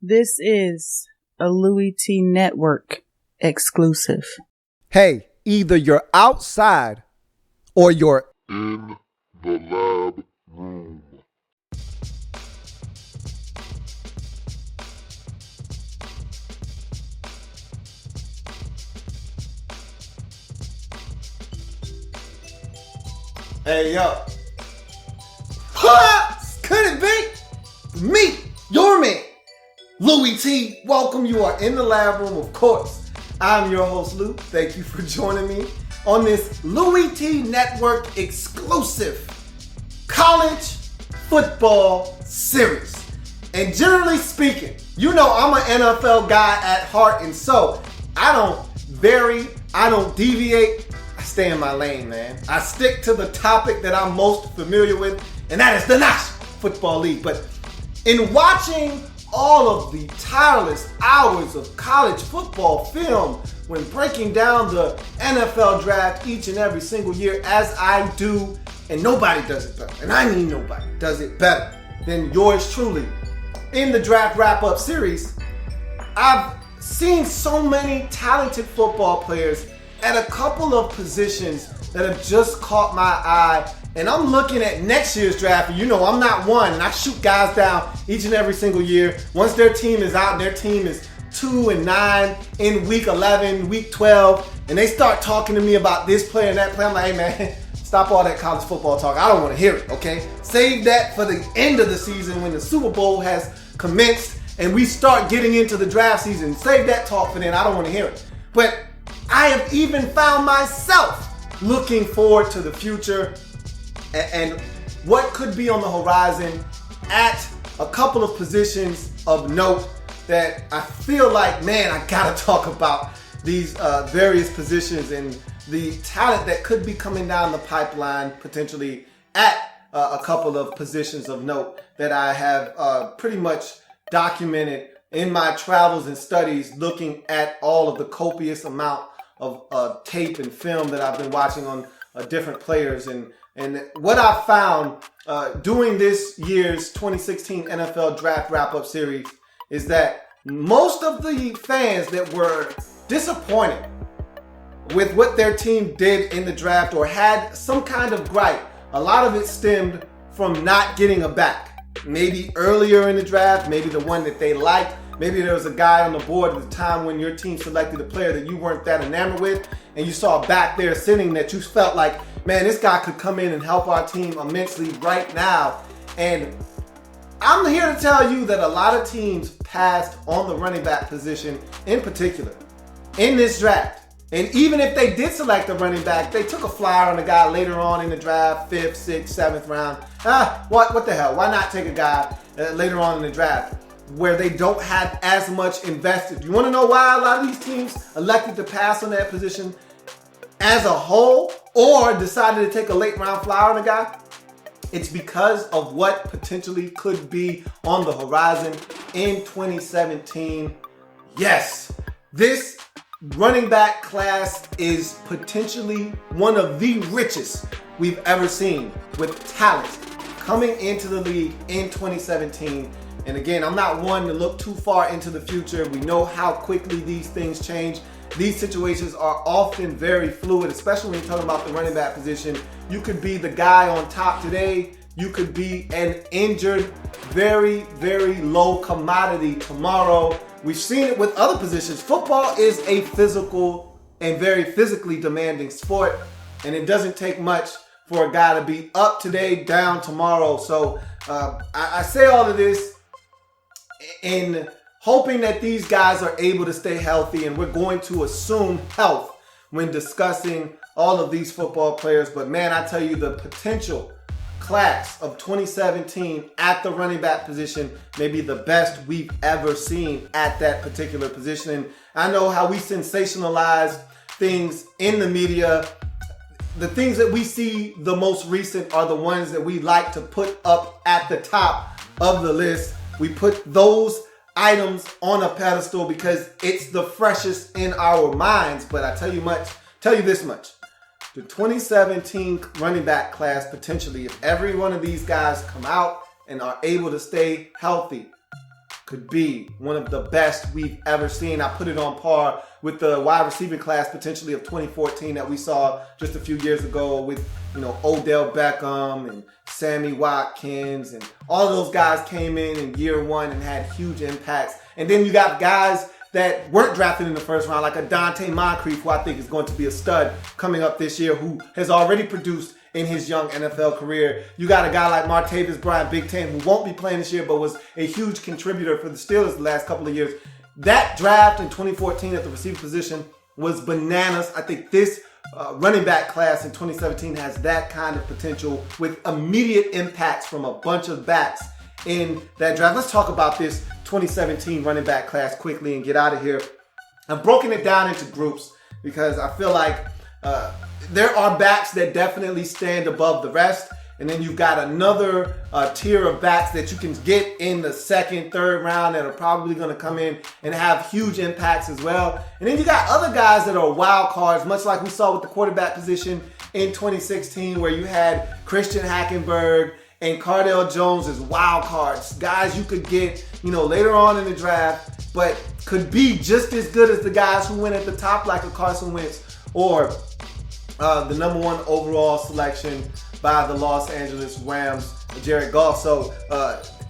This is a Louie T Network exclusive. Hey, either you're outside or you're in the lab room. Hey, yo. Could it be? Me, your man, Louie T. Welcome. You are in the lab room, of course. I'm your host, Lou. Thank you for joining me on this Louie T Network exclusive college football series. And generally speaking, you know I'm an NFL guy at heart, and so I don't vary, I don't deviate. I stay in my lane, man. I stick to the topic that I'm most familiar with, and that is the National Football League. But in watching all of the tireless hours of college football film when breaking down the NFL draft each and every single year, as I do, and nobody does it better, and I mean nobody does it better than yours truly. In the draft wrap-up series, I've seen so many talented football players at a couple of positions that have just caught my eye. And I'm looking at next year's draft, and you know I'm not one, and I shoot guys down each and every single year. Once their team is out, their team is 2-9 in week 11, week 12, and they start talking to me about this player and that player. I'm like, hey man, stop all that college football talk. I don't want to hear it, okay? Save that for the end of the season when the Super Bowl has commenced and we start getting into the draft season. Save that talk for then. I don't want to hear it. But I have even found myself looking forward to the future and what could be on the horizon at a couple of positions of note that I feel like, man, I gotta talk about these various positions and the talent that could be coming down the pipeline potentially at a couple of positions of note that I have pretty much documented in my travels and studies, looking at all of the copious amount of tape and film that I've been watching on different players. And what I found doing this year's 2016 NFL Draft Wrap-Up Series is that most of the fans that were disappointed with what their team did in the draft or had some kind of gripe, a lot of it stemmed from not getting a back. Maybe earlier in the draft, maybe the one that they liked. Maybe there was a guy on the board at the time when your team selected a player that you weren't that enamored with, and you saw a back there sitting that you felt like, man, this guy could come in and help our team immensely right now. And I'm here to tell you that a lot of teams passed on the running back position in particular in this draft. And even if they did select a running back, they took a flyer on a guy later on in the draft, 5th, 6th, 7th round. What the hell? Why not take a guy later on in the draft where they don't have as much invested? You want to know why a lot of these teams elected to pass on that position as a whole or decided to take a late round flyer on a guy? It's because of what potentially could be on the horizon in 2017. Yes, this running back class is potentially one of the richest we've ever seen with talent coming into the league in 2017. And again, I'm not one to look too far into the future. We know how quickly these things change. These situations are often very fluid, especially when you're talking about the running back position. You could be the guy on top today. You could be an injured, very, very low commodity tomorrow. We've seen it with other positions. Football is a physical and very physically demanding sport, and it doesn't take much for a guy to be up today, down tomorrow. So I say all of this in hoping that these guys are able to stay healthy, and we're going to assume health when discussing all of these football players. But man, I tell you, the potential class of 2017 at the running back position may be the best we've ever seen at that particular position. And I know how we sensationalize things in the media. The things that we see the most recent are the ones that we like to put up at the top of the list. We put those items on a pedestal because it's the freshest in our minds. But I tell you this much. The 2017 running back class, potentially, if every one of these guys come out and are able to stay healthy, could be one of the best we've ever seen. I put it on par with the wide receiving class potentially of 2014 that we saw just a few years ago with, Odell Beckham and Sammy Watkins, and all of those guys came in year one and had huge impacts. And then you got guys that weren't drafted in the first round, like a Dante Moncrief, who I think is going to be a stud coming up this year, who has already produced in his young NFL career. You got a guy like Martavis Bryant, Big Ten, who won't be playing this year, but was a huge contributor for the Steelers the last couple of years. That draft in 2014 at the receiver position was bananas. I think this running back class in 2017 has that kind of potential with immediate impacts from a bunch of backs in that draft. Let's talk about this 2017 running back class quickly and get out of here. I've broken it down into groups because I feel like there are backs that definitely stand above the rest. And then you've got another tier of backs that you can get in the second, third round that are probably going to come in and have huge impacts as well. And then you got other guys that are wild cards, much like we saw with the quarterback position in 2016, where you had Christian Hackenberg and Cardale Jones as wild cards. Guys you could get, later on in the draft, but could be just as good as the guys who went at the top, like a Carson Wentz, or the number one overall selection by the Los Angeles Rams, Jared Goff. So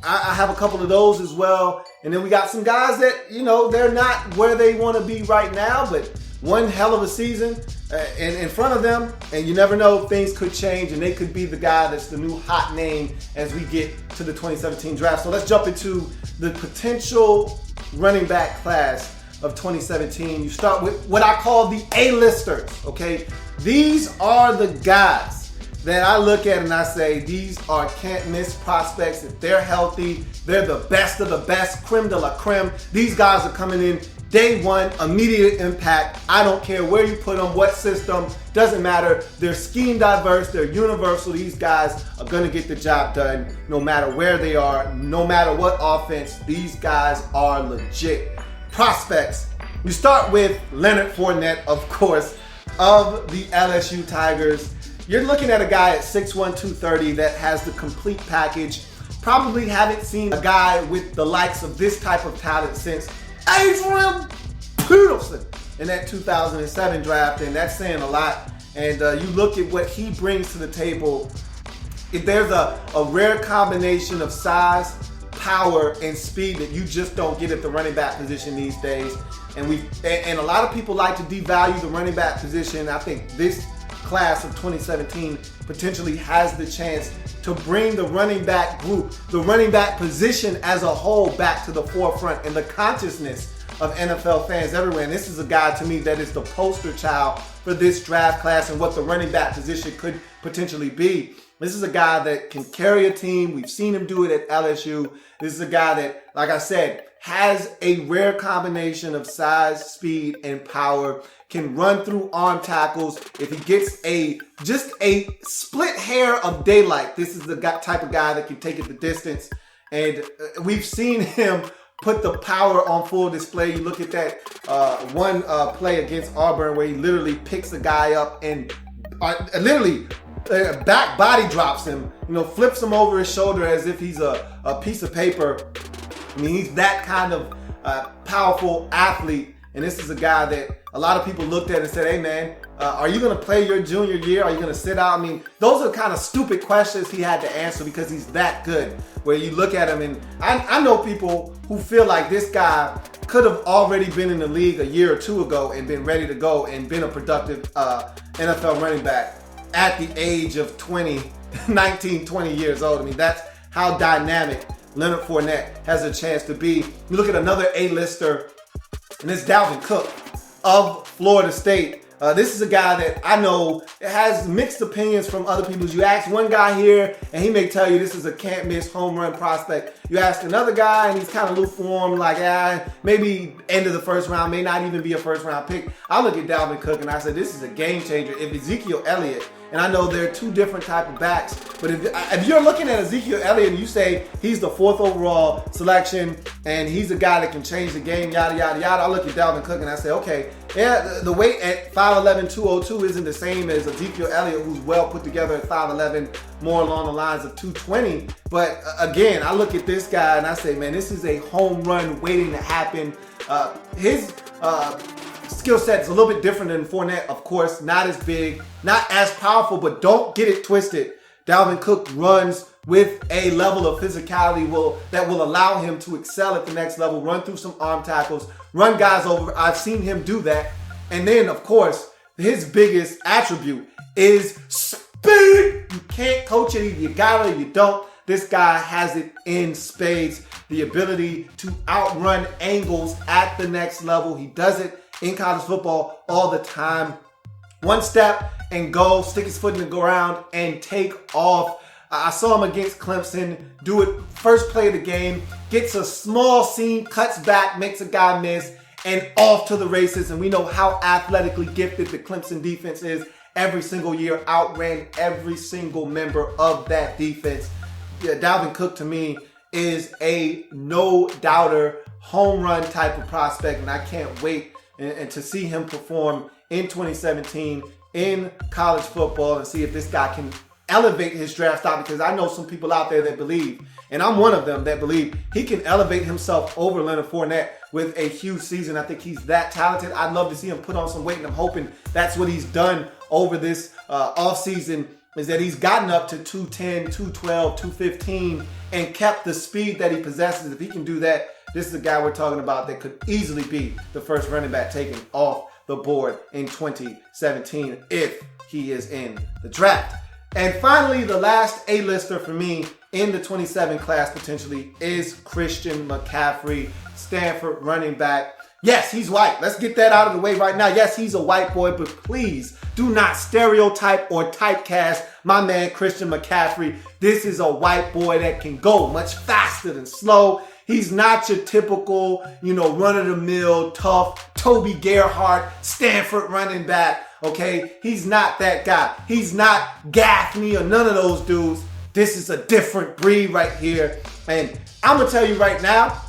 I have a couple of those as well. And then we got some guys that, they're not where they want to be right now, but one hell of a season in front of them. And you never know, things could change, and they could be the guy that's the new hot name as we get to the 2017 draft. So let's jump into the potential running back class of 2017. You start with what I call the A-listers, okay? These are the guys that I look at and I say, these are can't miss prospects. If they're healthy, they're the best of the best, creme de la creme. These guys are coming in day one, immediate impact. I don't care where you put them, what system, doesn't matter. They're scheme diverse, they're universal. These guys are gonna get the job done no matter where they are, no matter what offense. These guys are legit prospects. You start with Leonard Fournette, of course, of the LSU Tigers. You're looking at a guy at 6'1", 230 that has the complete package. Probably haven't seen a guy with the likes of this type of talent since Adrian Peterson in that 2007 draft, and that's saying a lot. And you look at what he brings to the table. If there's a rare combination of size, power, and speed that you just don't get at the running back position these days. And a lot of people like to devalue the running back position. I think this class of 2017 potentially has the chance to bring the running back group, the running back position as a whole, back to the forefront in the consciousness of NFL fans everywhere. And this is a guy to me that is the poster child for this draft class and what the running back position could potentially be. This is a guy that can carry a team. We've seen him do it at LSU. This is a guy that, like I said, has a rare combination of size, speed, and power, can run through arm tackles. If he gets just a split hair of daylight, this is the type of guy that can take it the distance. And we've seen him put the power on full display. You look at that one play against Auburn where he literally picks a guy up and literally back body drops him, flips him over his shoulder as if he's a piece of paper. I mean, he's that kind of powerful athlete. And this is a guy that a lot of people looked at and said, hey man, are you going to play your junior year? Are you going to sit out? I mean, those are kind of stupid questions he had to answer because he's that good. Where you look at him, and I know people who feel like this guy could have already been in the league a year or two ago and been ready to go and been a productive NFL running back at the age of 19, 20 years old. I mean, that's how dynamic Leonard Fournette has a chance to be. You look at another A-lister, and it's Dalvin Cook of Florida State. This is a guy that I know has mixed opinions from other people. You ask one guy here, and he may tell you this is a can't-miss home run prospect. You ask another guy, and he's kind of lukewarm, like, maybe end of the first round, may not even be a first-round pick. I look at Dalvin Cook, and I say, this is a game changer. If Ezekiel Elliott And I know they're two different type of backs, but if you're looking at Ezekiel Elliott and you say he's the 4th overall selection and he's a guy that can change the game, yada, yada, yada, I look at Dalvin Cook and I say, okay, yeah, the weight at 5'11", 202 isn't the same as Ezekiel Elliott, who's well put together at 5'11", more along the lines of 220. But again, I look at this guy and I say, man, this is a home run waiting to happen. His skill set is a little bit different than Fournette, of course, not as big, not as powerful, but don't get it twisted. Dalvin Cook runs with a level of physicality that will allow him to excel at the next level, run through some arm tackles, run guys over. I've seen him do that. And then, of course, his biggest attribute is speed. You can't coach it. Either you got it or you don't. This guy has it in spades. The ability to outrun angles at the next level. He does it in college football all the time. One step and go, stick his foot in the ground and take off. I saw him against Clemson do it first play of the game, gets a small seam, cuts back, makes a guy miss, and off to the races. And we know how athletically gifted the Clemson defense is. Every single year, outran every single member of that defense. Yeah, Dalvin Cook, to me, is a no-doubter, home run type of prospect, and I can't wait and to see him perform in 2017 in college football and see if this guy can elevate his draft stock, because I know some people out there that believe, and I'm one of them that believe, he can elevate himself over Leonard Fournette with a huge season. I think he's that talented. I'd love to see him put on some weight, and I'm hoping that's what he's done over this offseason, is that he's gotten up to 210, 212, 215 and kept the speed that he possesses. If he can do that, this is a guy we're talking about that could easily be the first running back taken off the board in 2017 if he is in the draft. And finally, the last A-lister for me in the 27 class potentially is Christian McCaffrey, Stanford running back. Yes, he's white. Let's get that out of the way right now. Yes, he's a white boy, but please do not stereotype or typecast my man Christian McCaffrey. This is a white boy that can go much faster than slow. He's not your typical, run-of-the-mill, tough, Toby Gerhart, Stanford running back, okay? He's not that guy. He's not Gaffney or none of those dudes. This is a different breed right here. And I'm going to tell you right now,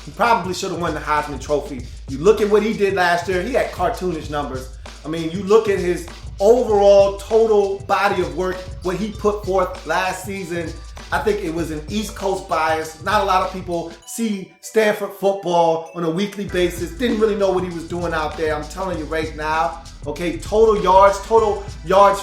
he probably should have won the Heisman Trophy. You look at what he did last year, he had cartoonish numbers. I mean, you look at his overall total body of work, what he put forth last season. I think it was an East Coast bias. Not a lot of people see Stanford football on a weekly basis. Didn't really know what he was doing out there. I'm telling you right now. Okay, total yards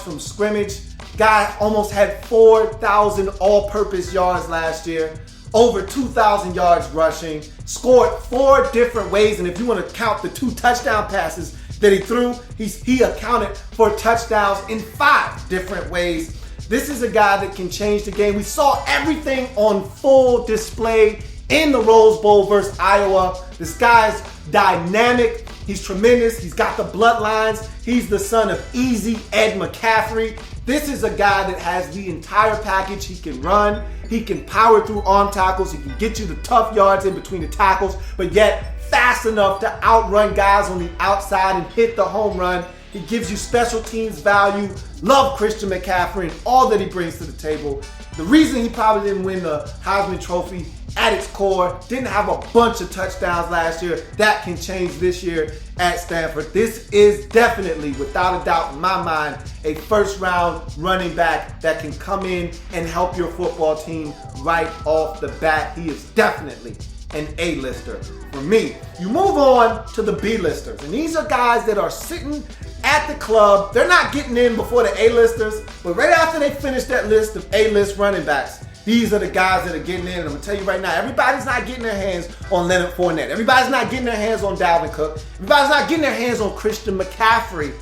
from scrimmage. Guy almost had 4,000 all-purpose yards last year. Over 2,000 yards rushing. Scored 4 different ways. And if you want to count the 2 touchdown passes that he threw, he accounted for touchdowns in 5 different ways. This is a guy that can change the game. We saw everything on full display in the Rose Bowl versus Iowa. This guy's dynamic. He's tremendous. He's got the bloodlines. He's the son of Easy Ed McCaffrey. This is a guy that has the entire package. He can run. He can power through arm tackles. He can get you the tough yards in between the tackles, but yet fast enough to outrun guys on the outside and hit the home run. He gives you special teams value. Love Christian McCaffrey and all that he brings to the table. The reason he probably didn't win the Heisman Trophy at its core, didn't have a bunch of touchdowns last year. That can change this year at Stanford. This is definitely, without a doubt in my mind, a first-round running back that can come in and help your football team right off the bat. He is definitely an A-lister for me. You move on to the B-listers, and these are guys that are sitting at the club. They're not getting in before the A-listers, but right after they finish that list of A-list running backs, these are the guys that are getting in. And I'm going to tell you right now, everybody's not getting their hands on Leonard Fournette. Everybody's not getting their hands on Dalvin Cook. Everybody's not getting their hands on Christian McCaffrey.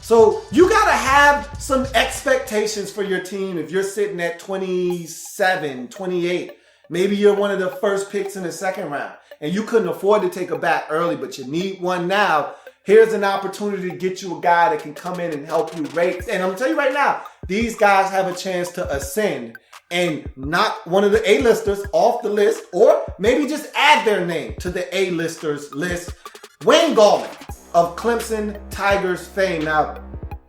So you got to have some expectations for your team if you're sitting at 27, 28. Maybe you're one of the first picks in the second round and you couldn't afford to take a bat early, but you need one now. Here's an opportunity to get you a guy that can come in and help you rate. And I'm going to tell you right now, these guys have a chance to ascend and knock one of the A-listers off the list, or maybe just add their name to the A-listers list. Wayne Gallman of Clemson Tigers fame. Now,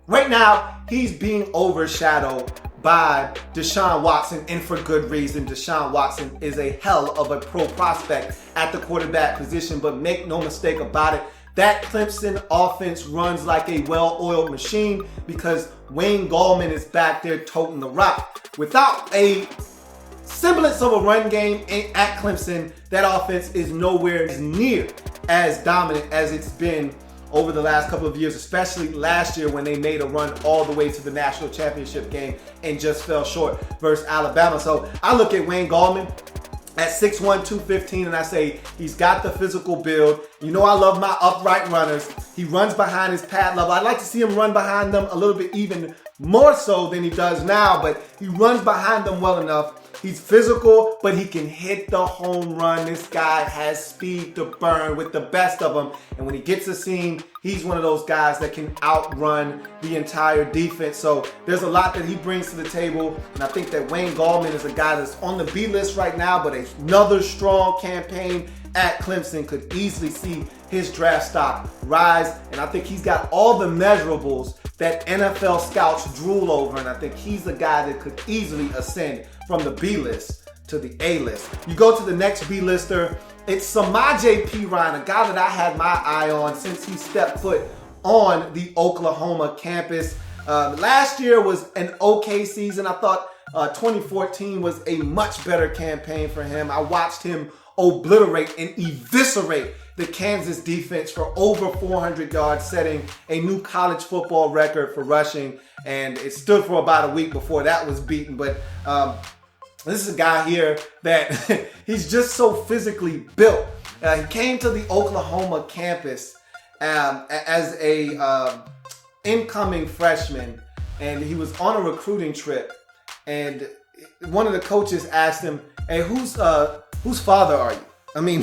Right now, he's being overshadowed by Deshaun Watson, and for good reason. Deshaun Watson is a hell of a pro prospect at the quarterback position, but make no mistake about it, that Clemson offense runs like a well-oiled machine because Wayne Gallman is back there toting the rock. Without a semblance of a run game at Clemson, that offense is nowhere near as dominant as it's been over the last couple of years, especially last year when they made a run all the way to the national championship game and just fell short versus Alabama. So I look at Wayne Gallman at 6'1", 215, and I say he's got the physical build. You know I love my upright runners. He runs behind his pad level. I'd like to see him run behind them a little bit even more so than he does now, but he runs behind them well enough. He's physical, but he can hit the home run. This guy has speed to burn with the best of them. And when he gets a seam, he's one of those guys that can outrun the entire defense. So there's a lot that he brings to the table. And I think that Wayne Gallman is a guy that's on the B list right now, but another strong campaign at Clemson could easily see his draft stock rise. And I think he's got all the measurables that NFL scouts drool over. And I think he's a guy that could easily ascend from the B list to the A list. You go to the next B lister, it's Samaje Perine, a guy that I had my eye on since he stepped foot on the Oklahoma campus. Last year was an okay season. I thought 2014 was a much better campaign for him. I watched him obliterate and eviscerate the Kansas defense for over 400 yards, setting a new college football record for rushing. And it stood for about a week before that was beaten. But this is a guy here that he's just so physically built. He came to the Oklahoma campus as a incoming freshman, and he was on a recruiting trip. And one of the coaches asked him, "Hey, whose father are you?" I mean,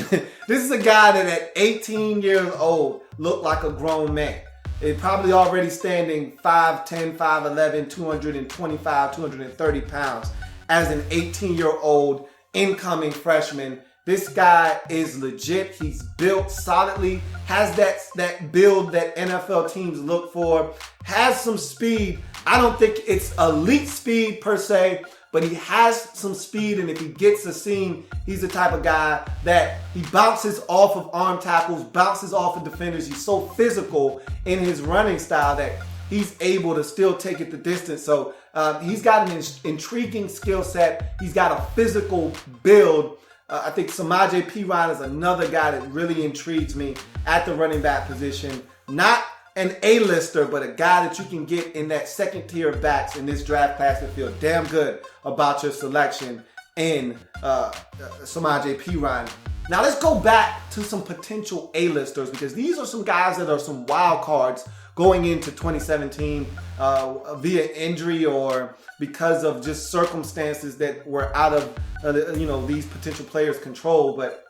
this is a guy that at 18 years old looked like a grown man. It probably already standing 5'10", 5'11", 225, 230 pounds. As an 18-year-old incoming freshman, this guy is legit. He's built solidly, has that build that NFL teams look for, has some speed. I don't think it's elite speed per se, but he has some speed, and if he gets a seam, he's the type of guy that he bounces off of arm tackles, bounces off of defenders. He's so physical in his running style that he's able to still take it the distance. So he's got an intriguing skill set. He's got a physical build. I think Samaje Perine is another guy that really intrigues me at the running back position. Not an A-lister, but a guy that you can get in that second tier of backs in this draft class and feel damn good about your selection in Samaje Perine. Now let's go back to some potential A-listers, because these are some guys that are some wild cards going into 2017 via injury or because of just circumstances that were out of these potential players' control. But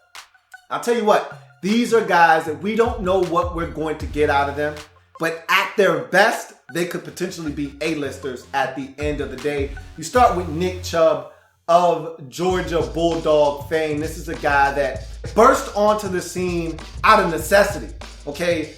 I'll tell you what, these are guys that we don't know what we're going to get out of them, but at their best, they could potentially be A-listers at the end of the day. You start with Nick Chubb of Georgia Bulldog fame. This is a guy that burst onto the scene out of necessity. Okay,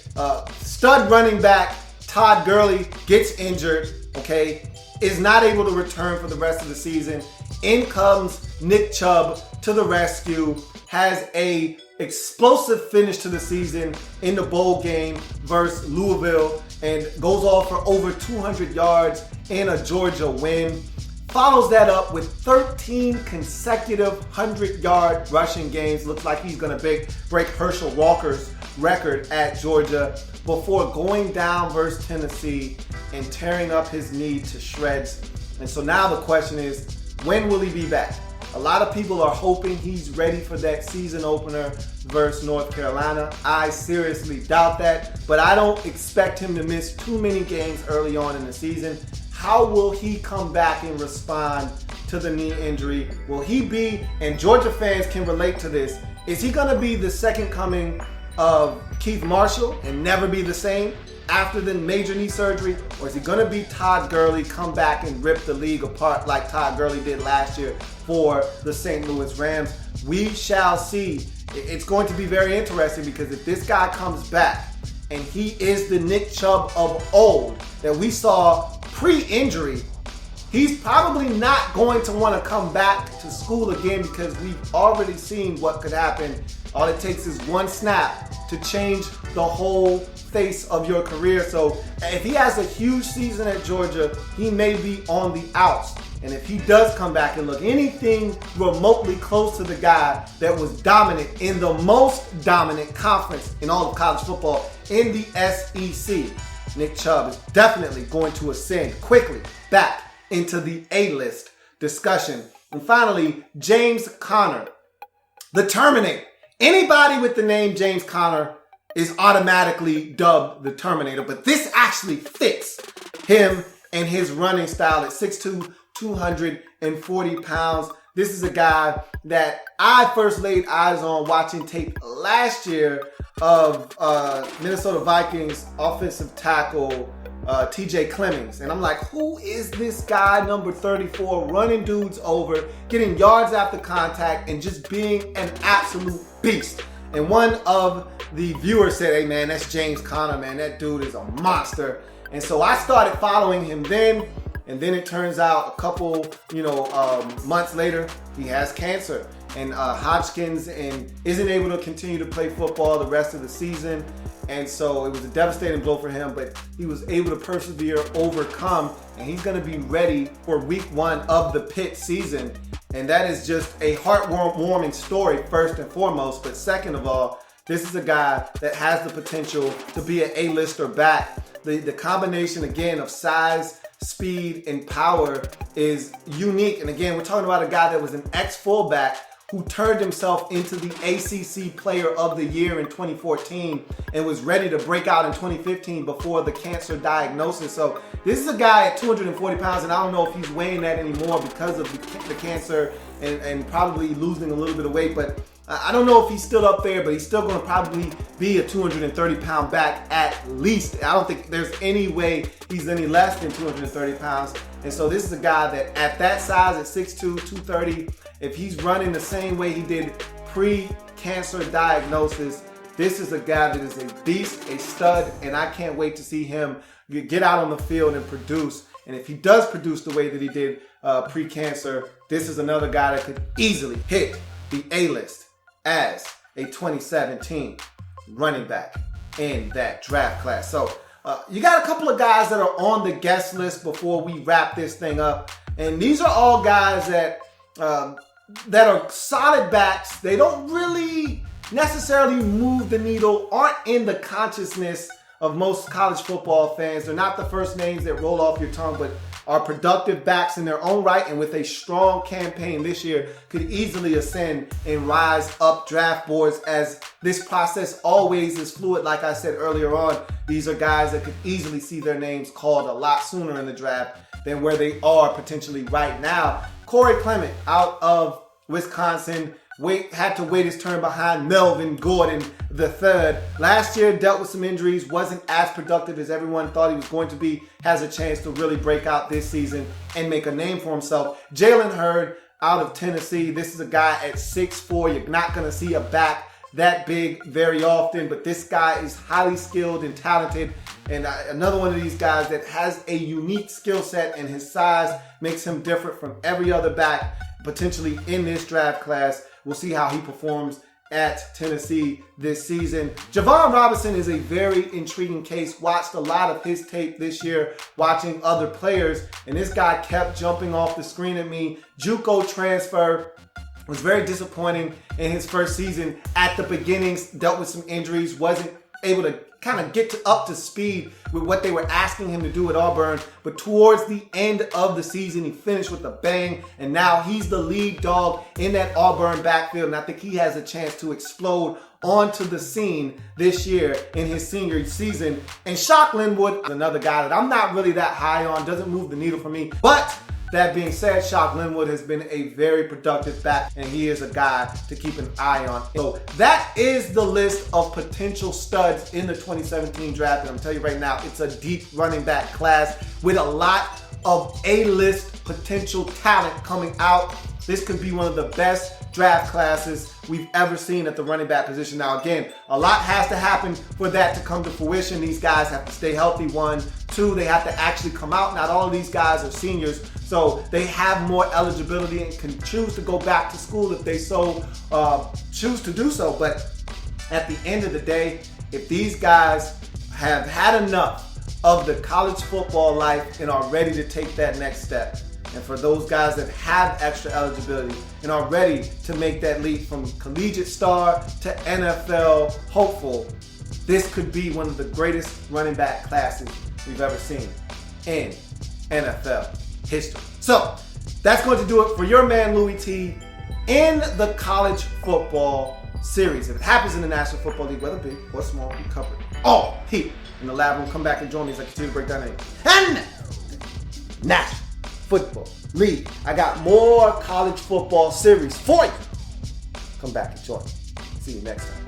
stud running back Todd Gurley gets injured. Okay, is not able to return for the rest of the season. In comes Nick Chubb to the rescue. Has a explosive finish to the season in the bowl game versus Louisville and goes off for over 200 yards in a Georgia win. Follows that up with 13 consecutive 100-yard rushing games. Looks like he's going to break Herschel Walker's record at Georgia before going down versus Tennessee and tearing up his knee to shreds. And so now the question is, when will he be back? A lot of people are hoping he's ready for that season opener versus North Carolina. I seriously doubt that, but I don't expect him to miss too many games early on in the season. How will he come back and respond to the knee injury? Will he be, and Georgia fans can relate to this, is he going to be the second coming of Keith Marshall and never be the same after the major knee surgery? Or is he going to be Todd Gurley, come back and rip the league apart like Todd Gurley did last year for the St. Louis Rams? We shall see. It's going to be very interesting, because if this guy comes back and he is the Nick Chubb of old that we saw pre-injury. He's probably not going to want to come back to school again because we've already seen what could happen. All it takes is one snap to change the whole face of your career. So if he has a huge season at Georgia, he may be on the outs. And if he does come back and look anything remotely close to the guy that was dominant in the most dominant conference in all of college football in the SEC, Nick Chubb is definitely going to ascend quickly back into the A-list discussion. And finally, James Conner, the Terminator. Anybody with the name James Conner is automatically dubbed the Terminator, but this actually fits him and his running style at 6'2", 240 pounds. This is a guy that I first laid eyes on watching tape last year of Minnesota Vikings offensive tackle TJ Clemmings. And I'm like, who is this guy, number 34, running dudes over, getting yards after contact, and just being an absolute beast? And one of the viewers said, hey man, that's James Conner, man. That dude is a monster. And so I started following him then. And then it turns out a couple, months later, he has cancer and Hodgkin's and isn't able to continue to play football the rest of the season. And so it was a devastating blow for him, but he was able to persevere, overcome, and he's going to be ready for week 1 of the Pitt season. And that is just a heartwarming story, first and foremost. But second of all, this is a guy that has the potential to be an A-lister back. The combination, again, of size, speed, and power is unique. And again, we're talking about a guy that was an ex-fullback who turned himself into the ACC Player of the Year in 2014 and was ready to break out in 2015 before the cancer diagnosis. So this is a guy at 240 pounds, and I don't know if he's weighing that anymore because of the cancer and probably losing a little bit of weight. But I don't know if he's still up there, but he's still going to probably be a 230-pound back at least. I don't think there's any way he's any less than 230 pounds. And so this is a guy that at that size, at 6'2", 230, if he's running the same way he did pre-cancer diagnosis, this is a guy that is a beast, a stud, and I can't wait to see him get out on the field and produce. And if he does produce the way that he did pre-cancer, this is another guy that could easily hit the A-list as a 2017 running back in that draft class. So you got a couple of guys that are on the guest list before we wrap this thing up. And these are all guys that are solid backs. They don't really necessarily move the needle, aren't in the consciousness of most college football fans. They're not the first names that roll off your tongue, but are productive backs in their own right, and with a strong campaign this year could easily ascend and rise up draft boards, as this process always is fluid. Like I said earlier on, these are guys that could easily see their names called a lot sooner in the draft than where they are potentially right now. Corey Clement out of Wisconsin had to wait his turn behind Melvin Gordon III. Last year dealt with some injuries, wasn't as productive as everyone thought he was going to be, has a chance to really break out this season and make a name for himself. Jalen Hurd out of Tennessee. This is a guy at 6'4". You're not going to see a back that big very often, but this guy is highly skilled and talented, and another one of these guys that has a unique skill set, and his size makes him different from every other back potentially in this draft class. We'll see how he performs at Tennessee this season. Javon Robinson is a very intriguing case. Watched a lot of his tape this year, watching other players, and this guy kept jumping off the screen at me. JUCO transfer, was very disappointing in his first season. At the beginnings, dealt with some injuries, wasn't able to kind of get up to speed with what they were asking him to do at Auburn. But towards the end of the season, he finished with a bang, and now he's the lead dog in that Auburn backfield, and I think he has a chance to explode onto the scene this year in his senior season. And Shock Linwood is another guy that I'm not really that high on, doesn't move the needle for me, but that being said, Shock Linwood has been a very productive back, and he is a guy to keep an eye on. So that is the list of potential studs in the 2017 draft. And I'm telling you right now, it's a deep running back class with a lot of A-list potential talent coming out. This could be one of the best draft classes we've ever seen at the running back position. Now, again, a lot has to happen for that to come to fruition. These guys have to stay healthy, 1. 2, they have to actually come out. Not all of these guys are seniors, so they have more eligibility and can choose to go back to school if they so choose to do so. But at the end of the day, if these guys have had enough of the college football life and are ready to take that next step, and for those guys that have extra eligibility and are ready to make that leap from collegiate star to NFL hopeful, this could be one of the greatest running back classes we've ever seen in NFL history. So that's going to do it for your man Louie T in the college football series. If it happens in the National Football League, whether big or small, we cover it all here in the lab room. Come back and join me as I continue to break down it. And National Football League. I got more college football series for you. Come back and join me. See you next time.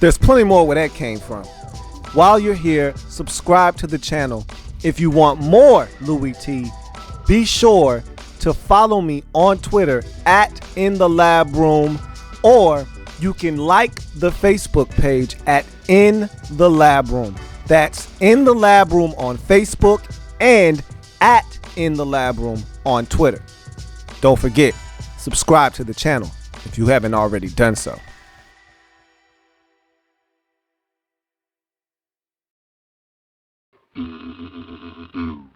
There's plenty more where that came from. While you're here, subscribe to the channel. If you want more Louie T, be sure to follow me on Twitter at In the Lab Room, or you can like the Facebook page at In the Lab Room. That's In the Lab Room on Facebook and at In the Lab Room on Twitter. Don't forget, subscribe to the channel if you haven't already done so. do